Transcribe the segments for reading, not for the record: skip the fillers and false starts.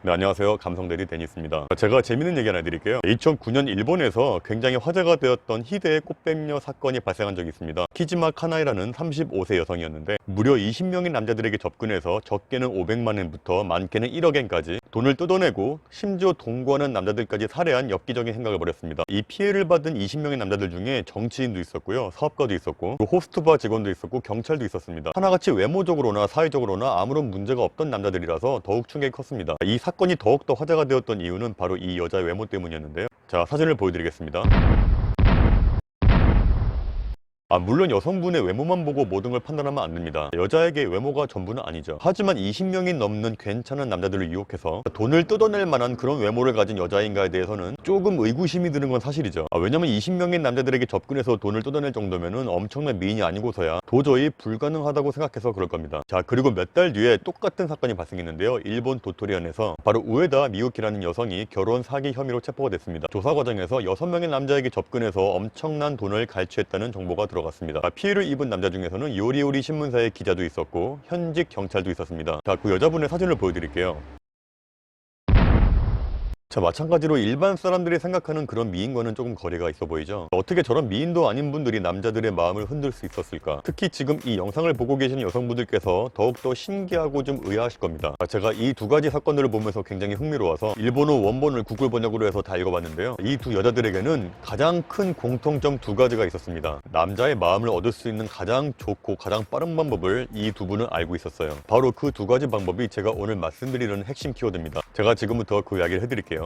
네, 안녕하세요. 감성대리 데니스입니다. 제가 재밌는 얘기 하나 드릴게요. 2009년 일본에서 굉장히 화제가 되었던 희대의 꽃뱀녀 사건이 발생한 적이 있습니다. 키지마 카나이라는 35세 여성이었는데 무려 20명의 남자들에게 접근해서 적게는 500만 엔부터 많게는 1억 엔까지 돈을 뜯어내고 심지어 동거하는 남자들까지 살해한 엽기적인 행각을 벌였습니다. 이 피해를 받은 20명의 남자들 중에 정치인도 있었고요, 사업가도 있었고, 호스트바 직원도 있었고, 경찰도 있었습니다. 하나같이 외모적으로나 사회적으로나 아무런 문제가 없던 남자들이라서 더욱 충격이 컸습니다. 이 사건이 더욱더 화제가 되었던 이유는 바로 이 여자의 외모 때문이었는데요. 자, 사진을 보여드리겠습니다. 물론 여성분의 외모만 보고 모든 걸 판단하면 안 됩니다. 여자에게 외모가 전부는 아니죠. 하지만 20명이 넘는 괜찮은 남자들을 유혹해서 돈을 뜯어낼 만한 그런 외모를 가진 여자인가에 대해서는 조금 의구심이 드는 건 사실이죠. 왜냐면 20명의 남자들에게 접근해서 돈을 뜯어낼 정도면은 엄청난 미인이 아니고서야 도저히 불가능하다고 생각해서 그럴 겁니다. 자, 그리고 몇 달 뒤에 똑같은 사건이 발생했는데요. 일본 도토리현에서 바로 우에다 미유키라는 여성이 결혼 사기 혐의로 체포가 됐습니다. 조사 과정에서 6명의 남자에게 접근해서 엄청난 돈을 갈취했다는 정보가 들어갔습니다. 피해를 입은 남자 중에서는 요리요리 신문사의 기자도 있었고 현직 경찰도 있었습니다. 자, 그 여자분의 사진을 보여드릴게요. 자, 마찬가지로 일반 사람들이 생각하는 그런 미인과는 조금 거리가 있어 보이죠. 어떻게 저런 미인도 아닌 분들이 남자들의 마음을 흔들 수 있었을까? 특히 지금 이 영상을 보고 계시는 여성분들께서 더욱더 신기하고 좀 의아하실 겁니다. 제가 이 두 가지 사건들을 보면서 굉장히 흥미로워서 일본어 원본을 구글 번역으로 해서 다 읽어봤는데요. 이 두 여자들에게는 가장 큰 공통점 두 가지가 있었습니다. 남자의 마음을 얻을 수 있는 가장 좋고 가장 빠른 방법을 이 두 분은 알고 있었어요. 바로 그 두 가지 방법이 제가 오늘 말씀드리는 핵심 키워드입니다. 제가 지금부터 그 이야기를 해드릴게요.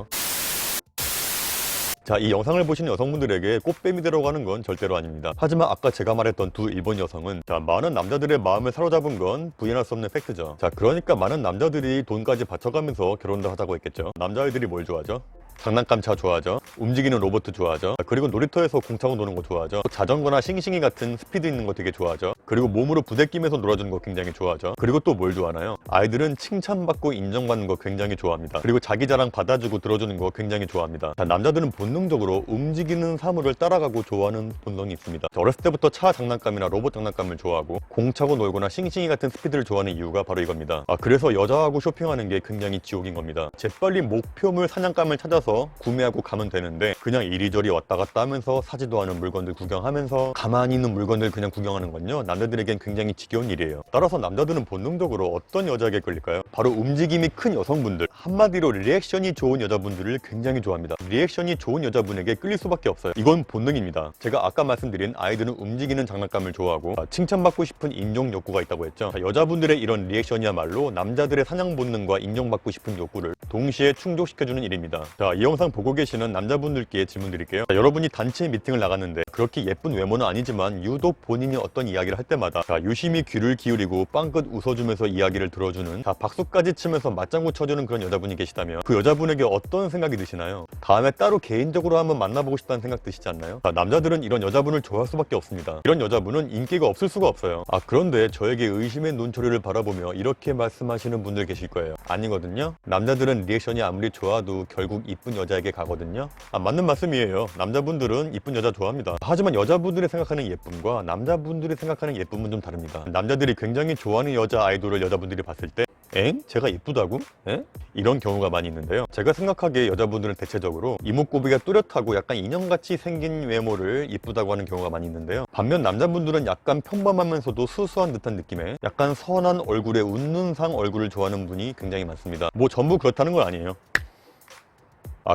자, 이 영상을 보시는 여성분들에게 꽃뱀이 되라고 하는 건 절대로 아닙니다. 하지만 아까 제가 말했던 두 일본 여성은 많은 남자들의 마음을 사로잡은 건 부인할 수 없는 팩트죠. 자, 그러니까 많은 남자들이 돈까지 바쳐가면서 결혼도 하자고 했겠죠. 남자애들이 뭘 좋아하죠? 장난감 차 좋아하죠. 움직이는 로봇 좋아하죠. 그리고 놀이터에서 공 차고 노는 거 좋아하죠. 자전거나 싱싱이 같은 스피드 있는 거 되게 좋아하죠. 그리고 몸으로 부대끼면서 놀아주는 거 굉장히 좋아하죠. 그리고 또 뭘 좋아하나요? 아이들은 칭찬받고 인정받는 거 굉장히 좋아합니다. 그리고 자기 자랑 받아주고 들어주는 거 굉장히 좋아합니다. 자, 남자들은 본능적으로 움직이는 사물을 따라가고 좋아하는 본능이 있습니다. 어렸을 때부터 차 장난감이나 로봇 장난감을 좋아하고 공 차고 놀거나 싱싱이 같은 스피드를 좋아하는 이유가 바로 이겁니다. 그래서 여자하고 쇼핑하는 게 굉장히 지옥인 겁니다. 재빨리 목표물 사냥감을 찾아서 구매하고 가면 되는데 그냥 이리저리 왔다 갔다 하면서 사지도 않은 물건들 구경하면서 가만히 있는 물건들 그냥 구경하는 건요, 남자들에겐 굉장히 지겨운 일이에요. 따라서 남자들은 본능적으로 어떤 여자에게 끌릴까요? 바로 움직임이 큰 여성분들, 한마디로 리액션이 좋은 여자분들을 굉장히 좋아합니다. 리액션이 좋은 여자분에게 끌릴 수밖에 없어요. 이건 본능입니다. 제가 아까 말씀드린 아이들은 움직이는 장난감을 좋아하고 칭찬받고 싶은 인정 욕구가 있다고 했죠. 여자분들의 이런 리액션이야말로 남자들의 사냥 본능과 인정받고 싶은 욕구를 동시에 충족시켜주는 일입니다. 자, 이 영상 보고 계시는 남자분들께 질문 드릴게요. 여러분이 단체 미팅을 나갔는데 그렇게 예쁜 외모는 아니지만 유독 본인이 어떤 이야기를 할 때마다 유심히 귀를 기울이고 빵긋 웃어주면서 이야기를 들어주는, 박수까지 치면서 맞장구 쳐주는 그런 여자분이 계시다면 그 여자분에게 어떤 생각이 드시나요? 다음에 따로 개인적으로 한번 만나보고 싶다는 생각 드시지 않나요? 남자들은 이런 여자분을 좋아할 수밖에 없습니다. 이런 여자분은 인기가 없을 수가 없어요. 그런데 저에게 의심의 눈초리를 바라보며 이렇게 말씀하시는 분들 계실 거예요. 아니거든요. 남자들은 리액션이 아무리 좋아도 결국 이쁜 여자에게 가거든요. 맞는 말씀이에요. 남자분들은 이쁜 여자 좋아합니다. 하지만 여자분들이 생각하는 예쁨과 남자분들이 생각하는 예쁨은 좀 다릅니다. 남자들이 굉장히 좋아하는 여자 아이돌을 여자분들이 봤을 때 엥? 제가 이쁘다고? 에? 이런 경우가 많이 있는데요. 제가 생각하기에 여자분들은 대체적으로 이목구비가 뚜렷하고 약간 인형같이 생긴 외모를 이쁘다고 하는 경우가 많이 있는데요. 반면 남자분들은 약간 평범하면서도 수수한 듯한 느낌의 약간 선한 얼굴에 웃는 상 얼굴을 좋아하는 분이 굉장히 많습니다. 뭐 전부 그렇다는 건 아니에요.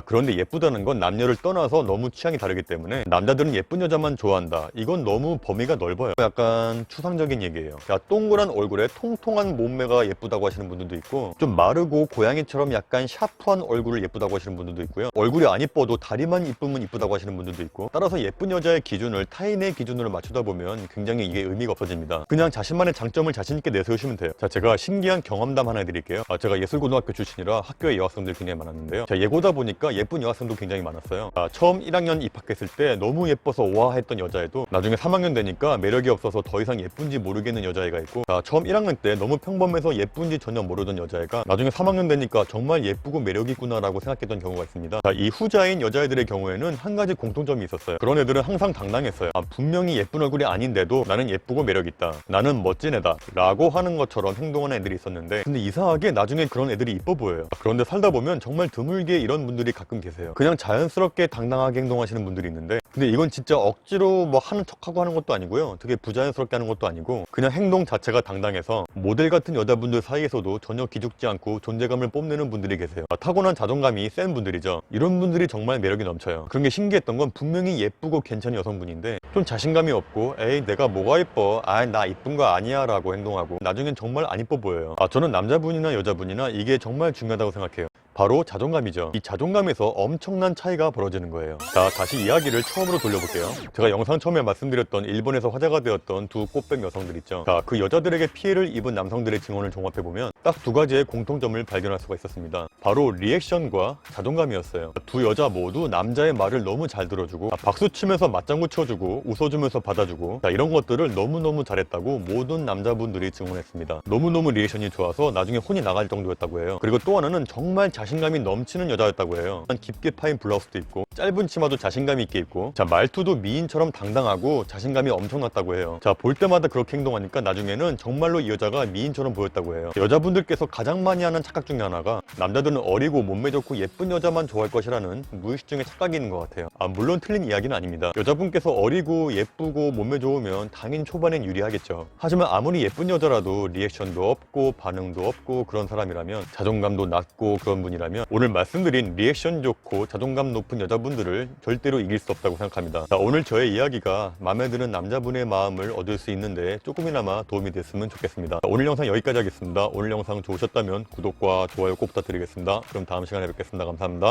그런데 예쁘다는 건 남녀를 떠나서 너무 취향이 다르기 때문에 남자들은 예쁜 여자만 좋아한다, 이건 너무 범위가 넓어요. 약간 추상적인 얘기예요. 동그란 얼굴에 통통한 몸매가 예쁘다고 하시는 분들도 있고, 좀 마르고 고양이처럼 약간 샤프한 얼굴을 예쁘다고 하시는 분들도 있고요. 얼굴이 안 이뻐도 다리만 이쁘면 이쁘다고 하시는 분들도 있고, 따라서 예쁜 여자의 기준을 타인의 기준으로 맞추다 보면 굉장히 이게 의미가 없어집니다. 그냥 자신만의 장점을 자신있게 내세우시면 돼요. 자, 제가 신기한 경험담 하나 해드릴게요. 제가 예술고등학교 출신이라 학교에 여학생들 굉장히 많았는데요. 예고다 보니까 보니까 예쁜 여학생도 굉장히 많았어요. 처음 1학년 입학했을 때 너무 예뻐서 오화했던 여자애도 나중에 3학년 되니까 매력이 없어서 더 이상 예쁜지 모르겠는 여자애가 있고, 처음 1학년 때 너무 평범해서 예쁜지 전혀 모르던 여자애가 나중에 3학년 되니까 정말 예쁘고 매력이 있구나라고 생각했던 경우가 있습니다. 이 후자인 여자애들의 경우에는 한 가지 공통점이 있었어요. 그런 애들은 항상 당당했어요. 분명히 예쁜 얼굴이 아닌데도 나는 예쁘고 매력 있다, 나는 멋진 애다 라고 하는 것처럼 행동하는 애들이 있었는데, 근데 이상하게 나중에 그런 애들이 이뻐 보여요. 그런데 살다 보면 정말 드물게 이런 분들이 가끔 계세요. 그냥 자연스럽게 당당하게 행동하시는 분들이 있는데, 근데 이건 진짜 억지로 뭐 하는 척하고 하는 것도 아니고요, 되게 부자연스럽게 하는 것도 아니고, 그냥 행동 자체가 당당해서 모델 같은 여자분들 사이에서도 전혀 기죽지 않고 존재감을 뽐내는 분들이 계세요. 타고난 자존감이 센 분들이죠. 이런 분들이 정말 매력이 넘쳐요. 그런 게 신기했던 건 분명히 예쁘고 괜찮은 여성분인데 좀 자신감이 없고, 에이 내가 뭐가 예뻐, 나 이쁜 거 아니야 라고 행동하고 나중엔 정말 안 이뻐 보여요. 저는 남자분이나 여자분이나 이게 정말 중요하다고 생각해요. 바로 자존감이죠. 이 자존감에서 엄청난 차이가 벌어지는 거예요. 자, 다시 이야기를 처음으로 돌려볼게요. 제가 영상 처음에 말씀드렸던 일본에서 화제가 되었던 두 꽃뱀 여성들 있죠. 자, 그 여자들에게 피해를 입은 남성들의 증언을 종합해보면 딱 두 가지의 공통점을 발견할 수가 있었습니다. 바로 리액션과 자존감이었어요. 두 여자 모두 남자의 말을 너무 잘 들어주고, 박수 치면서 맞장구 쳐주고 웃어주면서 받아주고, 이런 것들을 너무너무 잘했다고 모든 남자분들이 증언했습니다. 너무너무 리액션이 좋아서 나중에 혼이 나갈 정도였다고 해요. 그리고 또 하나는 정말 자신감이 넘치는 여자였다고 해요. 깊게 파인 블라우스도 입고 짧은 치마도 자신감이 있게 입고, 말투도 미인처럼 당당하고 자신감이 엄청났다고 해요. 볼 때마다 그렇게 행동하니까 나중에는 정말로 이 여자가 미인처럼 보였다고 해요. 여자분들께서 가장 많이 하는 착각 중에 하나가 남자들은 어리고 몸매 좋고 예쁜 여자만 좋아할 것이라는 무의식 중에 착각이 있는 것 같아요. 물론 틀린 이야기는 아닙니다. 여자분께서 어리고 예쁘고 몸매 좋으면 당연히 초반엔 유리하겠죠. 하지만 아무리 예쁜 여자라도 리액션도 없고 반응도 없고 그런 사람이라면, 자존감도 낮고 그런 분이라면 오늘 말씀드린 리액션 좋고 자존감 높은 여자분들을 절대로 이길 수 없다고 생각합니다. 오늘 저의 이야기가 마음에 드는 남자분의 마음을 얻을 수 있는데 조금이나마 도움이 됐으면 좋겠습니다. 오늘 영상 여기까지 하겠습니다. 오늘 영상 좋으셨다면 구독과 좋아요 꼭 부탁드리겠습니다. 그럼 다음 시간에 뵙겠습니다. 감사합니다.